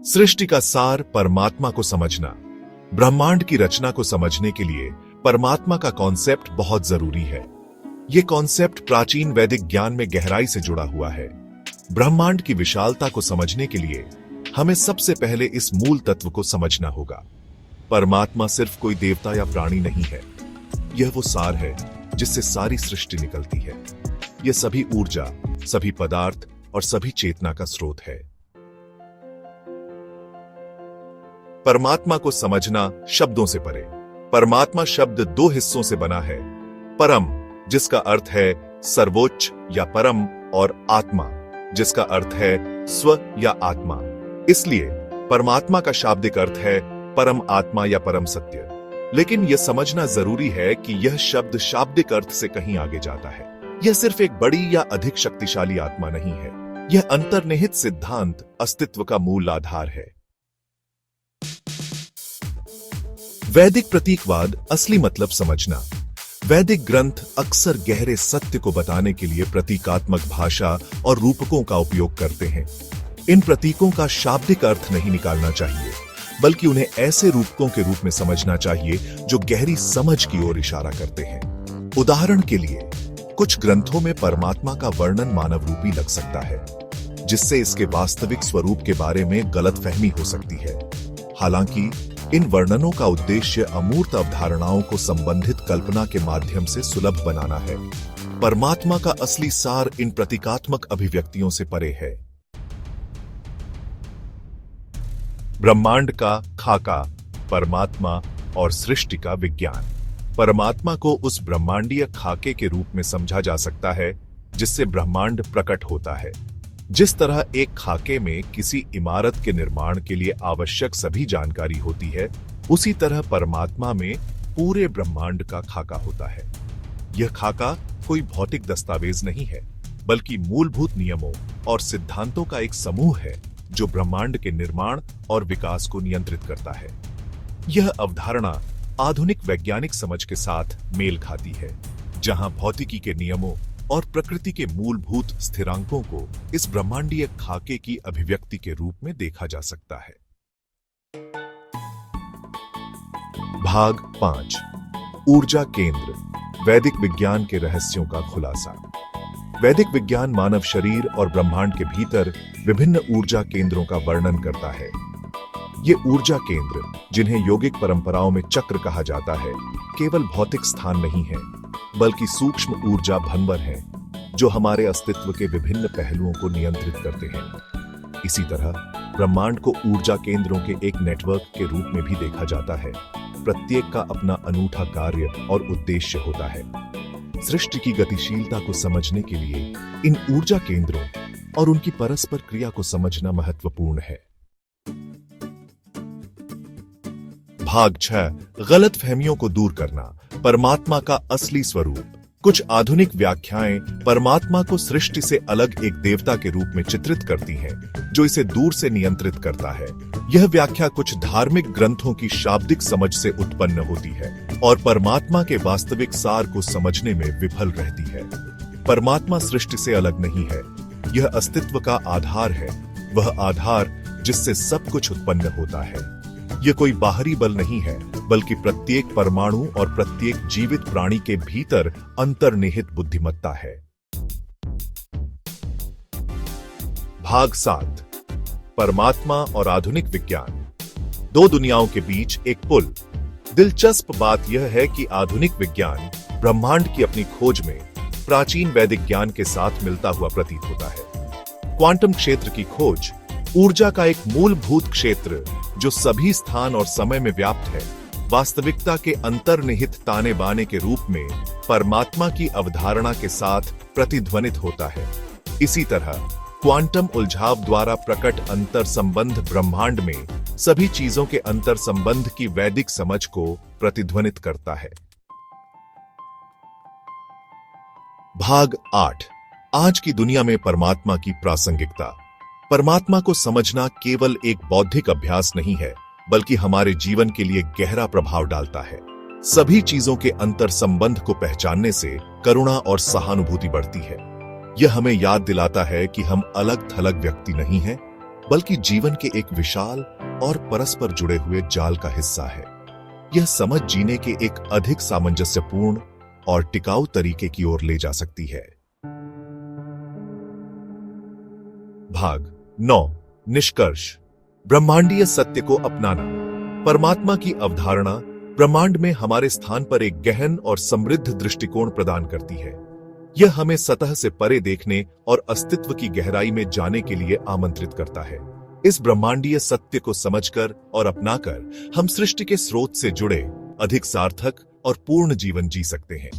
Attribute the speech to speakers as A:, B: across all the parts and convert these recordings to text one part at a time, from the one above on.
A: सृष्टि का सार परमात्मा को समझना। ब्रह्मांड की रचना को समझने के लिए परमात्मा का कॉन्सेप्ट बहुत जरूरी है। यह कॉन्सेप्ट प्राचीन वैदिक ज्ञान में गहराई से जुड़ा हुआ है। ब्रह्मांड की विशालता को समझने के लिए हमें सबसे पहले इस मूल तत्व को समझना होगा। परमात्मा सिर्फ कोई देवता या प्राणी नहीं है। यह वो सार है जिससे सारी सृष्टि निकलती है। यह सभी ऊर्जा, सभी पदार्थ और सभी चेतना का स्रोत है। परमात्मा को समझना शब्दों से परे। परमात्मा शब्द दो हिस्सों से बना है। परम, जिसका अर्थ है सर्वोच्च या परम, और आत्मा, जिसका अर्थ है स्व या आत्मा। इसलिए परमात्मा का शाब्दिक अर्थ है परम आत्मा या परम सत्य। लेकिन यह समझना जरूरी है कि यह शब्द शाब्दिक अर्थ से कहीं आगे जाता है। यह सिर्फ एक बड़ी या अधिक शक्तिशाली आत्मा नहीं है। यह अंतर्निहित सिद्धांत, अस्तित्व का मूल आधार है। वैदिक प्रतीकवाद असली मतलब समझना। वैदिक ग्रंथ अक्सर गहरे सत्य को बताने के लिए प्रतीकात्मक भाषा और रूपकों का उपयोग करते हैं। इन प्रतीकों का शाब्दिक अर्थ नहीं निकालना चाहिए, बल्कि उन्हें ऐसे रूपकों के रूप में समझना चाहिए जो गहरी समझ की ओर इशारा करते हैं। उदाहरण के लिए, कुछ ग्रंथों में परमात्मा का वर्णन मानव रूपी लग सकता है, जिससे इसके वास्तविक स्वरूप के बारे में गलतफहमी हो सकती है। हालांकि इन वर्णनों का उद्देश्य अमूर्त अवधारणाओं को संबंधित कल्पना के माध्यम से सुलभ बनाना है। परमात्मा का असली सार इन प्रतीकात्मक अभिव्यक्तियों से परे है। ब्रह्मांड का खाका, परमात्मा और सृष्टि का विज्ञान। परमात्मा को उस ब्रह्मांडीय खाके के रूप में समझा जा सकता है जिससे ब्रह्मांड प्रकट होता है। जिस तरह एक खाके में किसी इमारत के निर्माण के लिए आवश्यक सभी जानकारी होती है, उसी तरह परमात्मा में पूरे ब्रह्मांड का खाका होता है। यह खाका कोई भौतिक दस्तावेज नहीं है, बल्कि मूलभूत नियमों और सिद्धांतों का एक समूह है जो ब्रह्मांड के निर्माण और विकास को नियंत्रित करता है। यह अवधारणा आधुनिक वैज्ञानिक समझ के साथ मेल खाती है, जहां भौतिकी के नियमों और प्रकृति के मूलभूत स्थिरांकों को इस ब्रह्मांडीय खाके की अभिव्यक्ति के रूप में देखा जा सकता है। भाग 5, ऊर्जा केंद्र, वैदिक विज्ञान के रहस्यों का खुलासा। वैदिक विज्ञान मानव शरीर और ब्रह्मांड के भीतर विभिन्न ऊर्जा केंद्रों का वर्णन करता है। ये ऊर्जा केंद्र, जिन्हें योगिक परंपराओं में चक्र कहा जाता है, केवल भौतिक स्थान नहीं है, बल्कि सूक्ष्म ऊर्जा भंवर हैं, जो हमारे अस्तित्व के विभिन्न पहलुओं को नियंत्रित करते हैं। इसी तरह ब्रह्मांड को ऊर्जा केंद्रों के एक नेटवर्क के रूप में भी देखा जाता है। प्रत्येक का अपना अनूठा कार्य और उद्देश्य होता है। सृष्टि की गतिशीलता को समझने के लिए इन ऊर्जा केंद्रों और उनकी परस्पर क्रिया को समझना महत्वपूर्ण है। भाग 6, गलतफहमियों को दूर करना, परमात्मा का असली स्वरूप। कुछ आधुनिक व्याख्याएं परमात्मा को सृष्टि से अलग एक देवता के रूप में चित्रित करती हैं, जो इसे दूर से नियंत्रित करता है। यह व्याख्या कुछ धार्मिक ग्रंथों की शाब्दिक समझ से उत्पन्न होती है और परमात्मा के वास्तविक सार को समझने में विफल रहती है। परमात्मा सृष्टि से अलग नहीं है। यह अस्तित्व का आधार है, वह आधार जिससे सब कुछ उत्पन्न होता है। यह कोई बाहरी बल नहीं है, बल्कि प्रत्येक परमाणु और प्रत्येक जीवित प्राणी के भीतर अंतर्निहित बुद्धिमत्ता है। भाग 7, परमात्मा और आधुनिक विज्ञान, दो दुनियाओं के बीच एक पुल। दिलचस्प बात यह है कि आधुनिक विज्ञान ब्रह्मांड की अपनी खोज में प्राचीन वैदिक ज्ञान के साथ मिलता हुआ प्रतीत होता है। क्वांटम क्षेत्र की खोज, ऊर्जा का एक मूलभूत क्षेत्र जो सभी स्थान और समय में व्याप्त है, वास्तविकता के अंतर्निहित ताने बाने के रूप में परमात्मा की अवधारणा के साथ प्रतिध्वनित होता है। इसी तरह क्वांटम उलझाव द्वारा प्रकट अंतर संबंध ब्रह्मांड में सभी चीजों के अंतर संबंध की वैदिक समझ को प्रतिध्वनित करता है। भाग 8, आज की दुनिया में परमात्मा की प्रासंगिकता। परमात्मा को समझना केवल एक बौद्धिक अभ्यास नहीं है, बल्कि हमारे जीवन के लिए गहरा प्रभाव डालता है। सभी चीजों के अंतर संबंध को पहचानने से करुणा और सहानुभूति बढ़ती है। यह हमें याद दिलाता है कि हम अलग थलग व्यक्ति नहीं हैं, बल्कि जीवन के एक विशाल और परस्पर जुड़े हुए जाल का हिस्सा है। यह समझ जीने के एक अधिक सामंजस्यपूर्ण और टिकाऊ तरीके की ओर ले जा सकती है। भाग 9 निष्कर्ष। ब्रह्मांडीय सत्य को अपनाना। परमात्मा की अवधारणा ब्रह्मांड में हमारे स्थान पर एक गहन और समृद्ध दृष्टिकोण प्रदान करती है। यह हमें सतह से परे देखने और अस्तित्व की गहराई में जाने के लिए आमंत्रित करता है। इस ब्रह्मांडीय सत्य को समझकर और अपनाकर हम सृष्टि के स्रोत से जुड़े अधिक सार्थक और पूर्ण जीवन जी सकते हैं।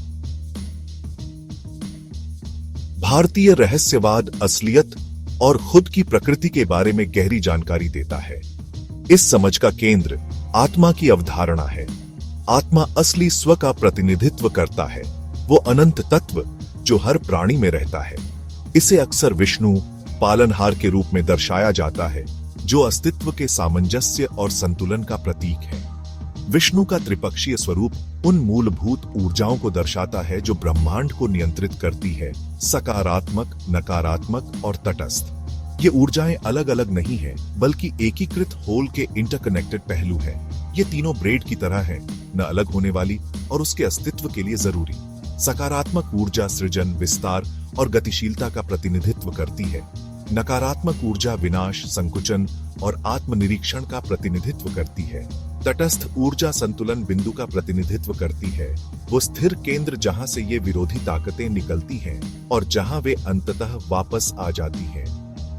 A: भारतीय रहस्यवाद असलियत और खुद की प्रकृति के बारे में गहरी जानकारी देता है। इस समझ का केंद्र आत्मा की अवधारणा है। आत्मा असली स्व का प्रतिनिधित्व करता है, वो अनंत तत्व जो हर प्राणी में रहता है। इसे अक्सर विष्णु पालनहार के रूप में दर्शाया जाता है, जो अस्तित्व के सामंजस्य और संतुलन का प्रतीक है। विष्णु का त्रिपक्षीय स्वरूप उन मूलभूत ऊर्जाओं को दर्शाता है जो ब्रह्मांड को नियंत्रित करती है, सकारात्मक, नकारात्मक और तटस्थ। ये ऊर्जाएं अलग अलग नहीं हैं, बल्कि एकीकृत होल के इंटरकनेक्टेड पहलू हैं। ये तीनों ब्रेड की तरह हैं, न अलग होने वाली और उसके अस्तित्व के लिए जरूरी। सकारात्मक ऊर्जा सृजन, विस्तार और गतिशीलता का प्रतिनिधित्व करती है। नकारात्मक ऊर्जा विनाश, संकुचन और आत्मनिरीक्षण का प्रतिनिधित्व करती है। तटस्थ ऊर्जा संतुलन बिंदु का प्रतिनिधित्व करती है, वो स्थिर केंद्र जहां से ये विरोधी ताकतें निकलती हैं और जहां वे अंततः वापस आ जाती हैं।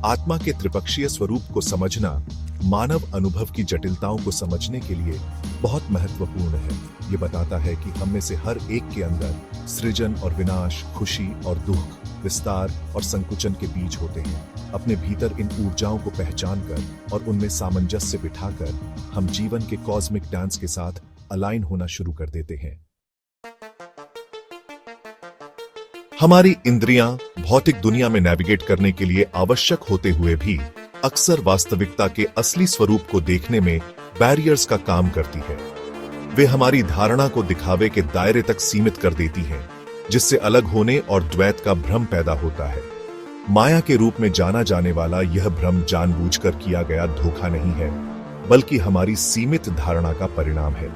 A: आत्मा के त्रिपक्षीय स्वरूप को समझना मानव अनुभव की जटिलताओं को समझने के लिए बहुत महत्वपूर्ण है। ये बताता है कि हम में से हर एक के अंदर सृजन और विनाश, खुशी और दुख, विस्तार और संकुचन के बीज होते हैं। अपने भीतर इन ऊर्जाओं को पहचानकर और उनमें सामंजस्य बिठाकर हम जीवन के कॉस्मिक डांस के साथ अलाइन होना शुरू कर देते हैं। हमारी इंद्रियां भौतिक दुनिया में नेविगेट करने के लिए आवश्यक होते हुए भी अक्सर वास्तविकता के असली स्वरूप को देखने में बैरियर्स का काम करती है। वे हमारी धारणा को दिखावे के दायरे तक सीमित कर देती हैं, जिससे अलग होने और द्वैत का भ्रम पैदा होता है। माया के रूप में जाना जाने वाला यह भ्रम जानबूझकर किया गया धोखा नहीं है, बल्कि हमारी सीमित धारणा का परिणाम है।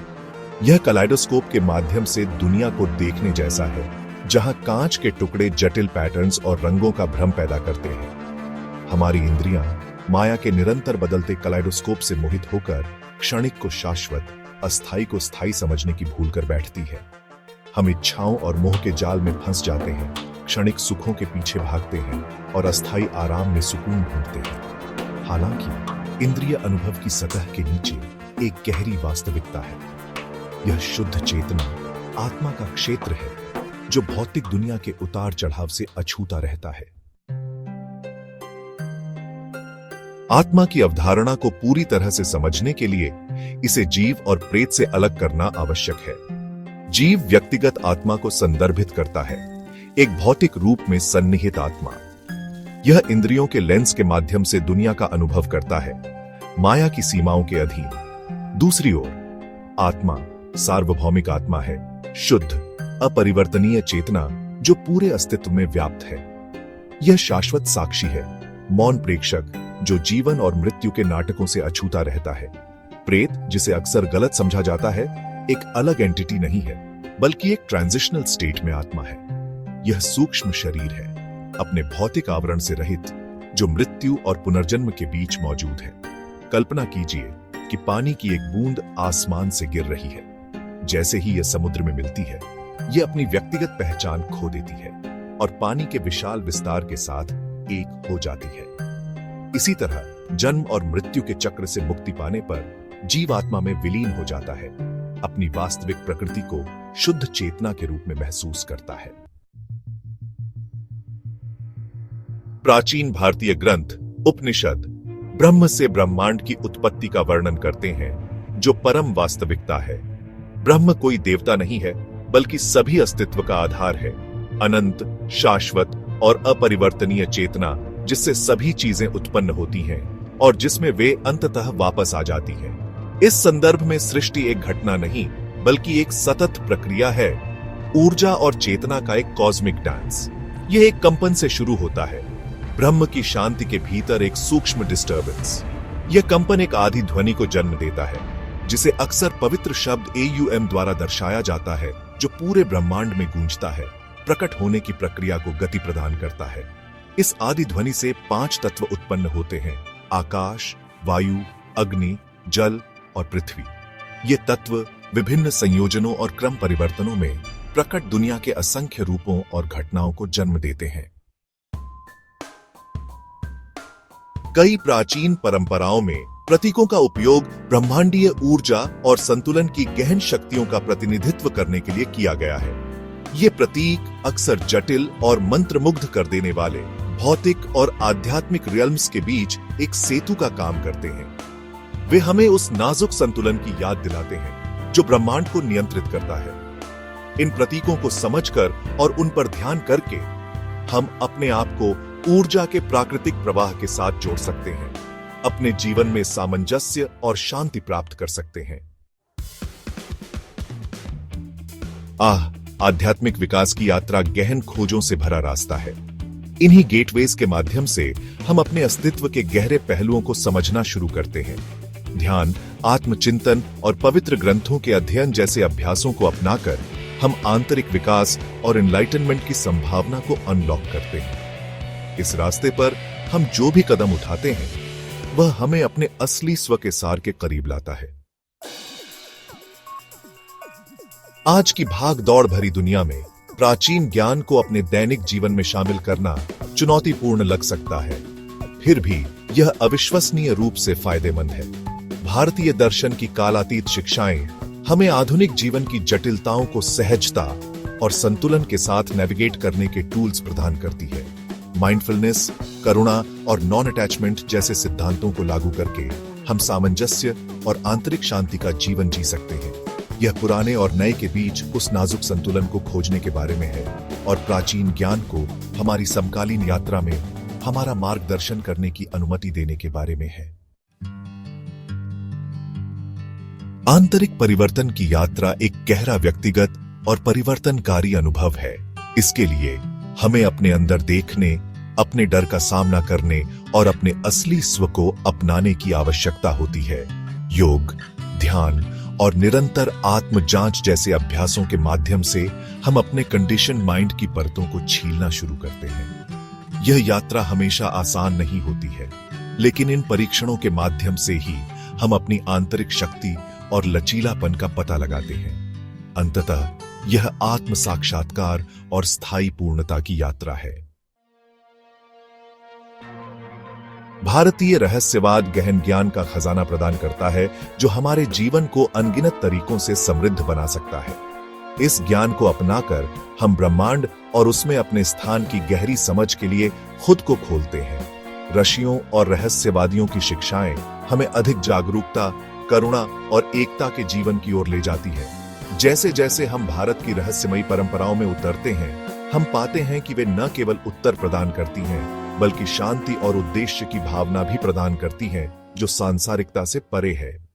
A: यह कलाइडोस्कोप के माध्यम से दुनिया को देखने जैसा है, जहां कांच के टुकड़े जटिल पैटर्न्स और रंगों का भ्रम पैदा करते हैं। हमारी इंद्रियां माया के निरंतर बदलते कलाइडोस्कोप से मोहित होकर क्षणिक को शाश्वत, अस्थाई को स्थायी समझने की भूल कर बैठती है। हम इच्छाओं और मोह के जाल में फंस जाते हैं, क्षणिक सुखों के पीछे भागते हैं और अस्थाई आराम में सुकून ढूंढते हैं। हालांकि इंद्रिय अनुभव की सतह के नीचे एक गहरी वास्तविकता है। यह शुद्ध चेतना आत्मा का क्षेत्र है, जो भौतिक दुनिया के उतार चढ़ाव से अछूता रहता है। आत्मा की अवधारणा को पूरी तरह से समझने के लिए इसे जीव और प्रेत से अलग करना आवश्यक है। जीव व्यक्तिगत आत्मा को संदर्भित करता है, एक भौतिक रूप में सन्निहित आत्मा। यह इंद्रियों के लेंस के माध्यम से दुनिया का अनुभव करता है, माया की सीमाओं के अधीन। दूसरी ओर आत्मा सार्वभौमिक आत्मा है, शुद्ध, अपरिवर्तनीय चेतना जो पूरे अस्तित्व में व्याप्त है। यह शाश्वत साक्षी है, मौन प्रेक्षक जो जीवन और मृत्यु के नाटकों से अछूता रहता है। प्रेत, जिसे अक्सर गलत समझा जाता है, एक अलग एंटिटी नहीं है, बल्कि एक ट्रांजिशनल स्टेट में आत्मा है। यह सूक्ष्म शरीर है, अपने भौतिक आवरण से रहित, जो मृत्यु और पुनर्जन्म के बीच मौजूद है। कल्पना कीजिए कि पानी की एक बूंद आसमान से गिर रही है। जैसे ही यह समुद्र में मिलती है, यह अपनी व्यक्तिगत पहचान खो देती है और पानी के विशाल विस्तार के साथ एक हो जाती है। इसी तरह जन्म और मृत्यु के चक्र से मुक्ति पाने पर जीव आत्मा में विलीन हो जाता है, अपनी वास्तविक प्रकृति को शुद्ध चेतना के रूप में महसूस करता है। प्राचीन भारतीय ग्रंथ उपनिषद ब्रह्म से ब्रह्मांड की उत्पत्ति का वर्णन करते हैं, जो परम वास्तविकता है। ब्रह्म कोई देवता नहीं है, बल्कि सभी अस्तित्व का आधार है, अनंत, शाश्वत और अपरिवर्तनीय चेतना जिससे सभी चीजें उत्पन्न होती हैं और जिसमें वे अंततः वापस आ जाती हैं। इस संदर्भ में सृष्टि एक घटना नहीं, बल्कि एक सतत प्रक्रिया है, ऊर्जा और चेतना का एक कॉस्मिक डांस। यह एक कंपन से शुरू होता है, ब्रह्म की शांति के भीतर एक सूक्ष्म डिस्टर्बेंस। यह कंपन एक आधी ध्वनि को जन्म देता है, जिसे अक्सर पवित्र शब्द AUM द्वारा दर्शाया जाता है, जो पूरे ब्रह्मांड में गूंजता है, प्रकट होने की प्रक्रिया को गति प्रदान करता है। इस आदि ध्वनि से 5 तत्व उत्पन्न होते हैं: आकाश, वायु, अग्नि, जल और पृथ्वी। ये तत्व विभिन्न संयोजनों और क्रम परिवर्तनों में प्रकट दुनिया के असंख्य रूपों और घटनाओं को जन्म देते हैं। कई प्राचीन परंपराओं में प्रतीकों का उपयोग ब्रह्मांडीय ऊर्जा और संतुलन की गहन शक्तियों का प्रतिनिधित्व करने के लिए किया गया है। ये प्रतीक अक्सर जटिल और मंत्रमुग्ध कर देने वाले भौतिक और आध्यात्मिक रियल्म्स के बीच एक सेतु का काम करते हैं। वे हमें उस नाजुक संतुलन की याद दिलाते हैं जो ब्रह्मांड को नियंत्रित करता है। इन प्रतीकों को समझकर और उन पर ध्यान करके हम अपने आप को ऊर्जा के प्राकृतिक प्रवाह के साथ जोड़ सकते हैं, अपने जीवन में सामंजस्य और शांति प्राप्त कर सकते हैं। आध्यात्मिक विकास की यात्रा गहन खोजों से भरा रास्ता है। इन्हीं गेटवेज के माध्यम से हम अपने अस्तित्व के गहरे पहलुओं को समझना शुरू करते हैं। ध्यान, आत्मचिंतन और पवित्र ग्रंथों के अध्ययन जैसे अभ्यासों को अपनाकर हम आंतरिक विकास और एनलाइटनमेंट की संभावना को अनलॉक करते हैं। इस रास्ते पर हम जो भी कदम उठाते हैं, वह हमें अपने असली स्व के सार के करीब लाता है। आज की भाग दौड़ भरी दुनिया में प्राचीन ज्ञान को अपने दैनिक जीवन में शामिल करना चुनौतीपूर्ण लग सकता है, फिर भी यह अविश्वसनीय रूप से फायदेमंद है। भारतीय दर्शन की कालातीत शिक्षाएं हमें आधुनिक जीवन की जटिलताओं को सहजता और संतुलन के साथ नेविगेट करने के टूल्स प्रदान करती है। माइंडफुलनेस, करुणा और नॉन अटैचमेंट जैसे सिद्धांतों को लागू करके हम सामंजस्य और आंतरिक शांति का जीवन जी सकते हैं। यह पुराने और नए के बीच उस नाजुक संतुलन को खोजने के बारे में है और प्राचीन ज्ञान को हमारी समकालीन यात्रा में हमारा मार्गदर्शन करने की अनुमति देने के बारे में है। आंतरिक परिवर्तन की यात्रा एक गहरा व्यक्तिगत और परिवर्तनकारी अनुभव है। इसके लिए हमें अपने अंदर देखने, अपने डर का सामना करने और अपने असली स्व को अपनाने की आवश्यकता होती है। योग, ध्यान और निरंतर आत्म जांच जैसे अभ्यासों के माध्यम से हम अपने कंडीशन माइंड की परतों को छीलना शुरू करते हैं। यह यात्रा हमेशा आसान नहीं होती है, लेकिन इन परीक्षणों के माध्यम से ही हम अपनी आंतरिक शक्ति और लचीलापन का पता लगाते हैं। अंततः यह आत्म साक्षात्कार और स्थायी पूर्णता की यात्रा है। भारतीय रहस्यवाद गहन ज्ञान का खजाना प्रदान करता है जो हमारे जीवन को अनगिनत तरीकों से समृद्ध बना सकता है। इस ज्ञान को अपनाकर हम ब्रह्मांड और उसमें अपने स्थान की गहरी समझ के लिए खुद को खोलते हैं। ऋषियों और रहस्यवादियों की शिक्षाएं हमें अधिक जागरूकता, करुणा और एकता के जीवन की ओर ले जाती है। जैसे जैसे हम भारत की रहस्यमयी परंपराओं में उतरते हैं, हम पाते हैं कि वे न केवल उत्तर प्रदान करती हैं, बल्कि शांति और उद्देश्य की भावना भी प्रदान करती हैं, जो सांसारिकता से परे है।